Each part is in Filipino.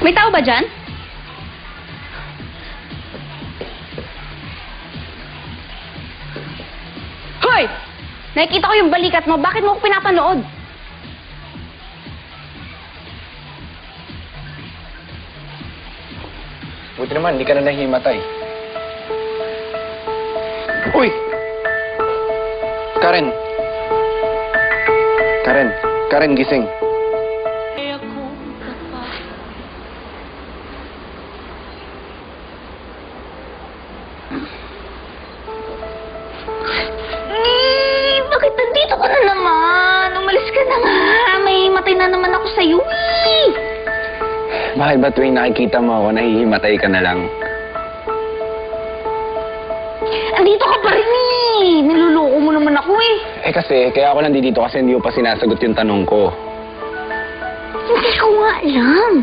May tao ba dyan? Hoy! Nakikita ko yung balikat mo. Bakit mo ako pinapanood? Buti naman, hindi ka na nahimatay. Uy! Karen! Karen, gising. Bakit nandito ka na naman? Umalis ka na nga. May matay na naman ako sa'yo. Bakit ba tuwing nakikita mo ako, nahihimatay ka na lang? Andito ka pa rin eh. Niluloko mo naman ako eh. Eh kasi, kaya ako nandito kasi hindi mo pa sinasagot yung tanong ko. Hindi ko nga alam.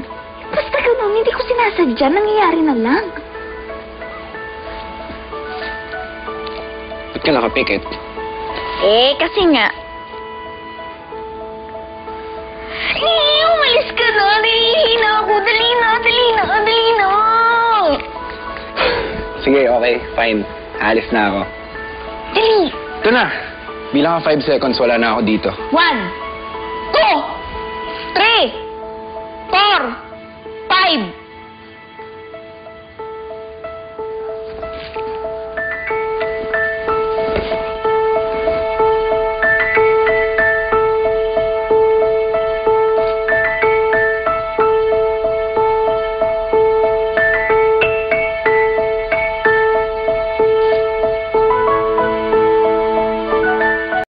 Basta ganun, hindi ko sinasadya. Nangyayari na lang. Ba't ka nakapikit? Eh, kasi nga. Umalis ka na. Nahihina ako. Dali na. Sige, okay, fine. Alis na ako. Dali. Ito na. Bilang ka 5 seconds, wala na ako dito. 1, 2,